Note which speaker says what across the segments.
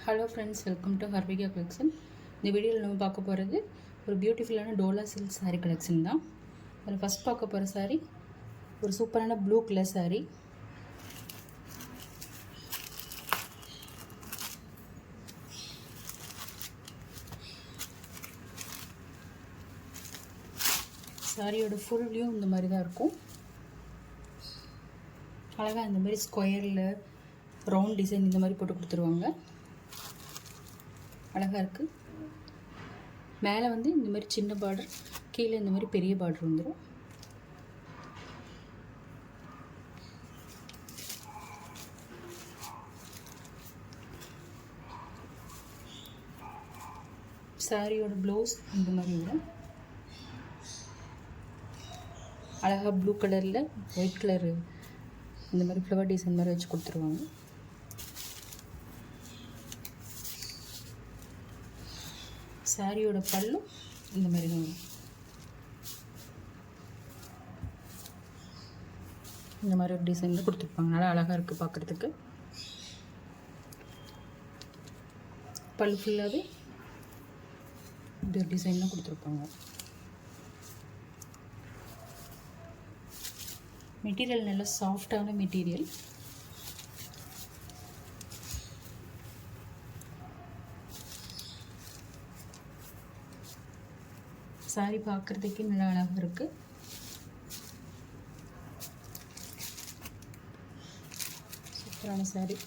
Speaker 1: Hello friends, welcome to Harvika collection. இந்த வீடியோவில் நம்ம பார்க்க போகிறது ஒரு பியூட்டிஃபுல்லான டோலா சில்க் சாரீ கலெக்ஷன் தான். அதில் ஃபஸ்ட் பார்க்க போகிற சாரீ ஒரு சூப்பரான ப்ளூ கலர் சாரீ. சாரியோட ஃபுல் வியூ இந்த மாதிரி தான் இருக்கும். அழகாக இந்த மாதிரி ஸ்கொயரில் ரவுண்ட் டிசைன் இந்த மாதிரி போட்டு கொடுத்துருவாங்க. அழகாக இருக்குது. மேலே வந்து இந்த மாதிரி சின்ன பார்டர், கீழே இந்த மாதிரி பெரிய பார்டர் வந்துடும். சாரியோட ப்ளவுஸ் இந்த மாதிரி வரும். அழகாக ப்ளூ கலரில் ஒயிட் கலரு இந்த மாதிரி ஃப்ளவர் டிசைன் மாதிரி வச்சு கொடுத்துருவாங்க. சாரியோட பல்லு இந்த மாதிரி தான் வரும். இந்த மாதிரி ஒரு டிசைனில் கொடுத்துருப்பாங்க. நல்லா அழகாக இருக்குது பார்க்குறதுக்கு. பல்லு ஃபுல்லாகவே இந்த ஒரு டிசைன்லாம் கொடுத்துருப்பாங்க. மெட்டீரியல் நல்லா சாஃப்டான மெட்டீரியல். சாரி பார்க்குறதுக்கே நல்லா அழகாக இருக்குது. சூப்பரான சாரி.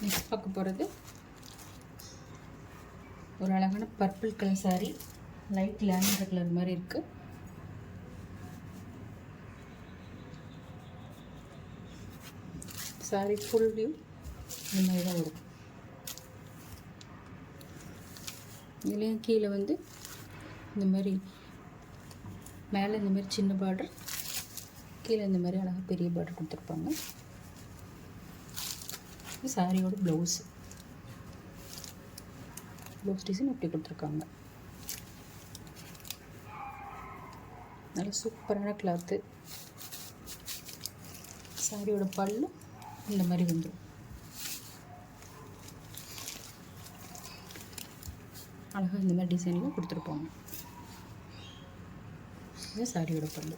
Speaker 1: நெக்ஸ்ட் பார்க்க போகிறது ஒரு அழகான purple colour sorry. Light lavender colour மாதிரி இருக்குது. சாரி ஃபுல் வியூ இந்த மாதிரி தான் வரும். இதுலேயும் கீழே வந்து இந்த மாதிரி மேலே இந்த மாதிரி சின்ன பார்டர், கீழே இந்த மாதிரி அழகாக பெரிய பார்டர் கொடுத்துருப்பாங்க. சாரியோட ப்ளவுஸ் டிசைன் இப்படி கொடுத்துருக்காங்க. நல்ல சூப்பரான கிளாத்து. சாரியோட பல்லு இந்த மாதிரி வந்துடும். அழகாக இந்த மாதிரி டிசைனில் கொடுத்துருப்பாங்க. இது சாரியோட பல்லு.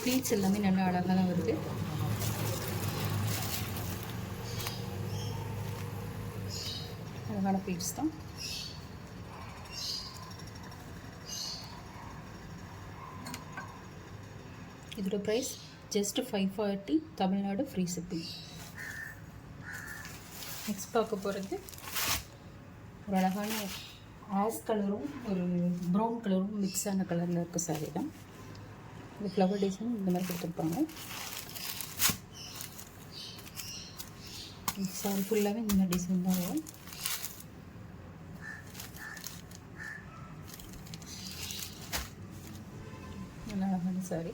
Speaker 1: ப்ளீட்ஸ் எல்லாமே நல்லா அழகாக தான் வருது. அழகான ப்ளீட்ஸ் தான். இதோட price just 540, Tamil Nadu free shipping. Next பார்க்க போகிறது ஒரு அழகான ஆஷ் கலரும் ஒரு ப்ரௌன் கலரும் மிக்ஸான கலரில் இருக்க சாரீ தான். இது ஃப்ளவர் டிசைன் இந்த மாதிரி கொடுத்துருப்பாங்க. சாரி ஃபுல்லாகவே இந்த மாதிரி டிசைன் தான் வரும். நல்ல அழகான சாரி.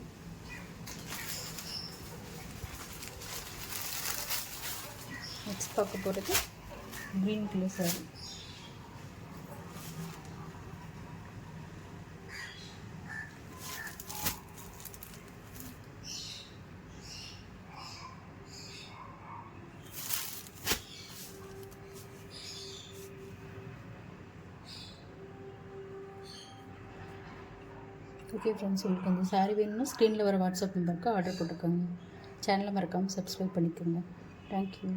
Speaker 1: நெக்ஸ்ட் பார்க்க போகிறது green colour sorry. Okay friends, உங்களுக்கு அந்த சாரீ வேணும்னா ஸ்க்ரீனில் வர வாட்ஸ்அப் நம்பருக்கு ஆர்டர் போட்டுக்கோங்க. சேனலை மறக்காமல் சப்ஸ்கிரைப் பண்ணிக்கோங்க. தேங்க்யூ.